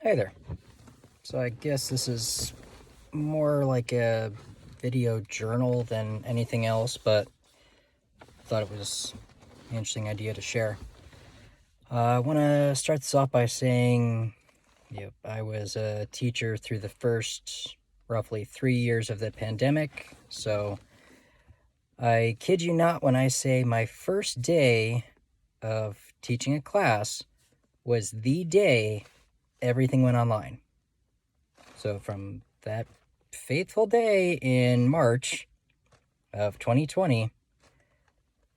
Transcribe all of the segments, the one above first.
Hey there. So I guess this is more like a video journal than anything else, but I thought it was an interesting idea to share. I want to start this off by saying, I was a teacher through the first roughly 3 years of the pandemic. So I kid you not when I say my first day of teaching a class was the day everything went online. So from that faithful day in March of 2020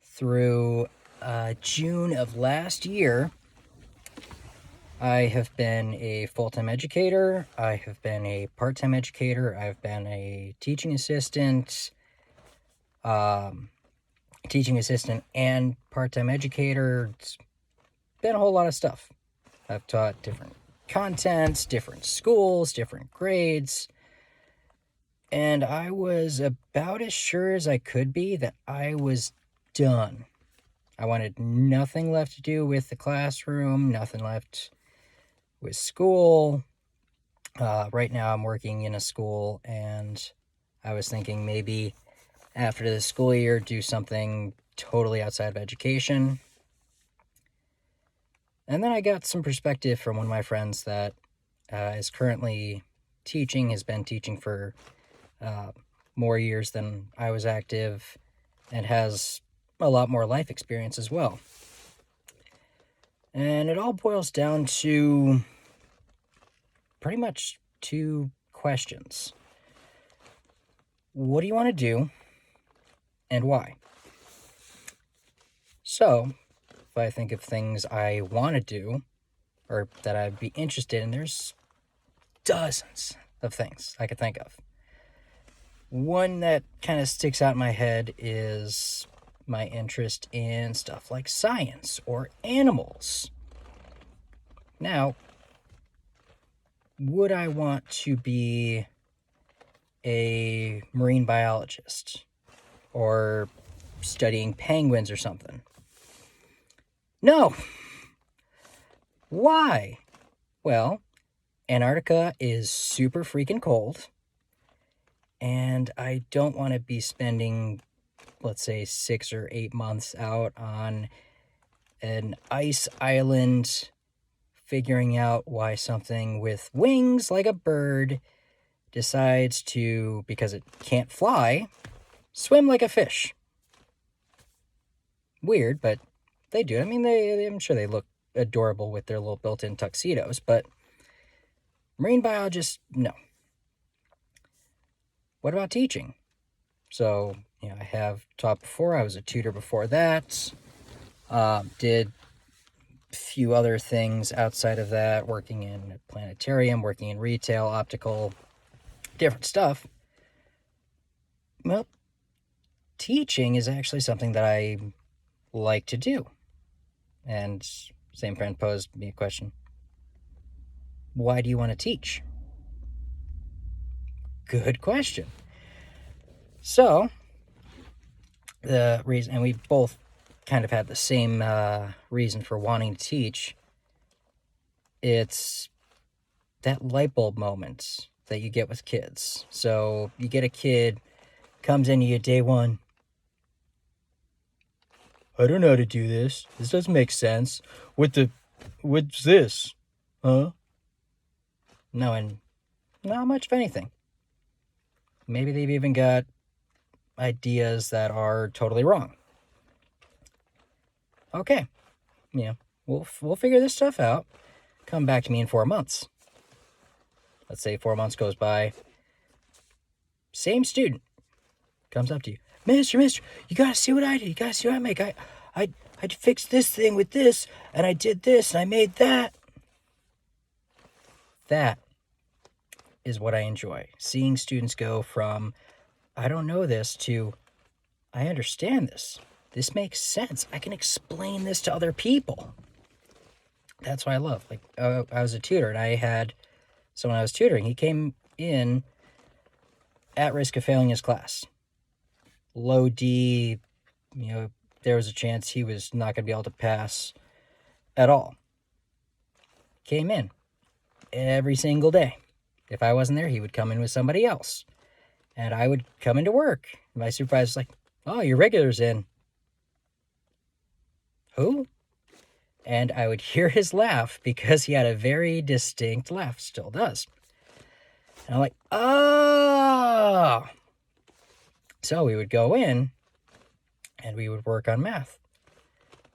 through June of last year, I have been a full-time educator. I have been a part-time educator. I've been a teaching assistant, and part-time educator. It's been a whole lot of stuff. I've taught different contents, different schools, different grades. And I was about as sure as I could be that I was done. I wanted nothing left to do with the classroom, nothing left with school. Right now I'm working in a school, and I was thinking maybe after the school year do something totally outside of education. And then I got some perspective from one of my friends that is currently teaching, has been teaching for more years than I was active, and has a lot more life experience as well. And it all boils down to pretty much two questions. What do you want to do, and why? So, if I think of things I want to do, or that I'd be interested in, there's dozens of things I could think of. One that kind of sticks out in my head is my interest in stuff like science or animals. Now, would I want to be a marine biologist or studying penguins or something? No. Why? Well, Antarctica is super freaking cold, and I don't want to be spending, let's say, 6 or 8 months out on an ice island figuring out why something with wings like a bird decides to, because it can't fly, swim like a fish. Weird, but they do. I mean, I'm sure they look adorable with their little built-in tuxedos, but marine biologists, no. What about teaching? So, I have taught before. I was a tutor before that. Did a few other things outside of that, working in a planetarium, working in retail, optical, different stuff. Well, teaching is actually something that I like to do. And same friend posed me a question. Why do you want to teach? Good question. So, the reason, and we both kind of had the same reason for wanting to teach, it's that light bulb moment that you get with kids. So you get a kid, comes into you day one. I don't know how to do this. This doesn't make sense. What's this? Huh? No, and not much of anything. Maybe they've even got ideas that are totally wrong. Okay, we'll figure this stuff out. Come back to me in 4 months. Let's say 4 months goes by. Same student comes up to you. Mister, you gotta see what I did. You gotta see what I make. I fixed this thing with this, and I did this, and I made that. That is what I enjoy. Seeing students go from, I don't know this, to, I understand this. This makes sense. I can explain this to other people. That's what I love. Like, I was a tutor, and I had someone I was tutoring. He came in at risk of failing his class. Low D, there was a chance he was not going to be able to pass at all. Came in, every single day. If I wasn't there, he would come in with somebody else. And I would come into work. My supervisor's like, oh, your regular's in. Who? And I would hear his laugh because he had a very distinct laugh, still does. And I'm like, oh. So we would go in and we would work on math.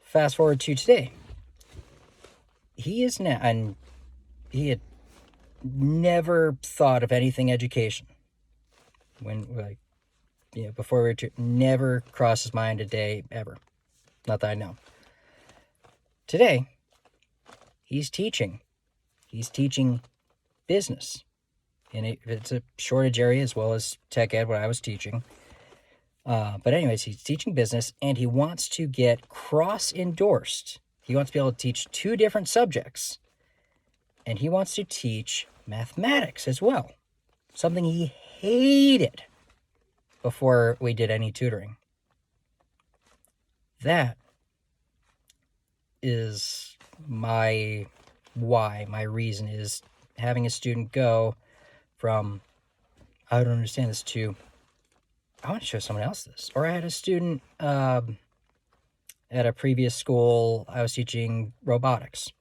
Fast forward to today. He is now, and he had never thought of anything education. Before we were never crossed his mind a day ever. Not that I know. Today, he's teaching. He's teaching business. And it's a shortage area as well as tech ed, what I was teaching. But anyways, he's teaching business, and he wants to get cross-endorsed. He wants to be able to teach 2 different subjects. And he wants to teach mathematics as well. Something he hated before we did any tutoring. That is my reason is having a student go from, I don't understand this, to, I want to show someone else this. Or I had a student at a previous school, I was teaching robotics.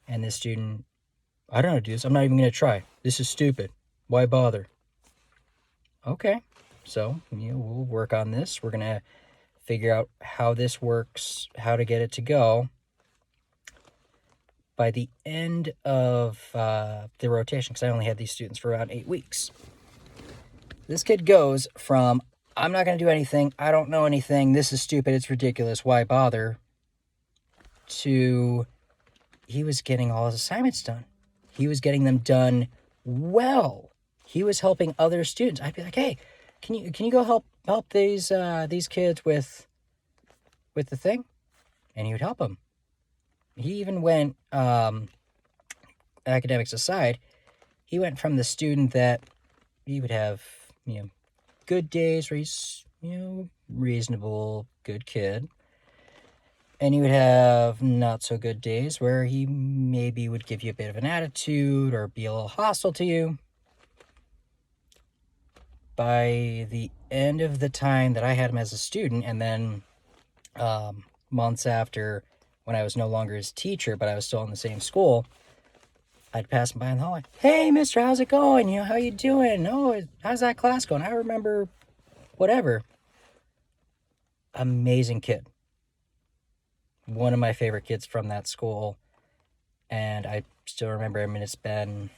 And this student, I don't know how to do this. I'm not even going to try. This is stupid. Why bother? Okay. So, we'll work on this. We're going to figure out how this works, how to get it to go. By the end of the rotation, because I only had these students for around 8 weeks, this kid goes from, I'm not going to do anything, I don't know anything, this is stupid, it's ridiculous, why bother, to he was getting all his assignments done. He was getting them done well. He was helping other students. I'd be like, hey, can you go help these kids with the thing? And he would help them. He even went, academics aside, he went from the student that he would have, good days where he's, reasonable, good kid. And he would have not so good days where he maybe would give you a bit of an attitude or be a little hostile to you. By the end of the time that I had him as a student, and then months after, when I was no longer his teacher, but I was still in the same school, I'd pass him by in the hallway. Hey, mister, how's it going? How you doing? Oh, how's that class going? I remember whatever. Amazing kid. One of my favorite kids from that school. And I still remember him, and it's been,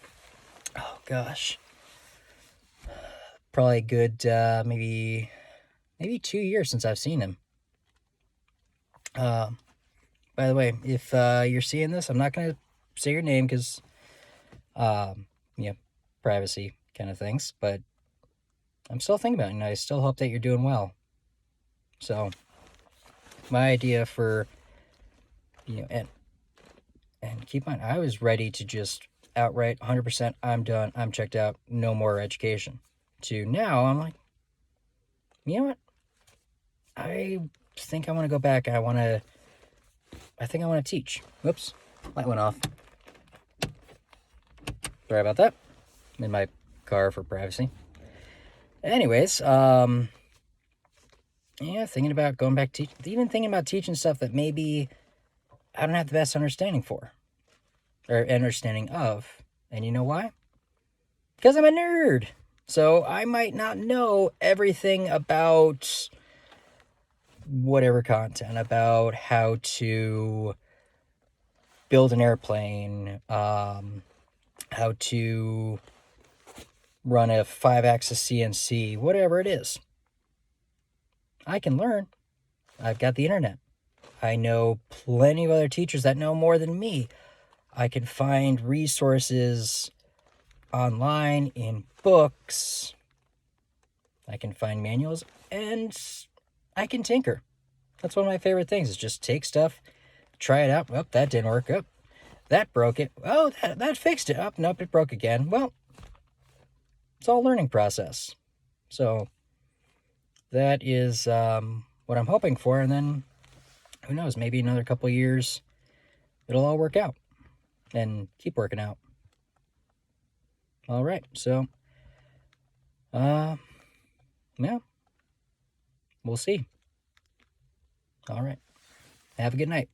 oh gosh, probably a good, maybe 2 years since I've seen him. By the way, if you're seeing this, I'm not going to say your name because, privacy kind of things, but I'm still thinking about it, and I still hope that you're doing well. So, my idea for, and keep in mind, I was ready to just outright 100%, I'm done, I'm checked out, no more education. To now, I'm like, you know what? I think I want to go back. I think I want to teach. Whoops, light went off. Sorry about that. I'm in my car for privacy. Anyways, thinking about going back to even thinking about teaching stuff that maybe I don't have the best understanding for, or understanding of. And you know why? Because I'm a nerd. So I might not know everything about whatever content, about how to build an airplane, how to run a 5-axis CNC, whatever it is. I can learn. I've got the internet. I know plenty of other teachers that know more than me. I can find resources online, in books. I can find manuals, and I can tinker. That's one of my favorite things, is just take stuff, try it out. Oh, that didn't work. Oh, that broke it. Oh, that fixed it. Oh, nope, it broke again. Well, it's all a learning process. So that is what I'm hoping for, and then who knows, maybe another couple of years it'll all work out and keep working out. All right, so, yeah, we'll see. All right. Have a good night.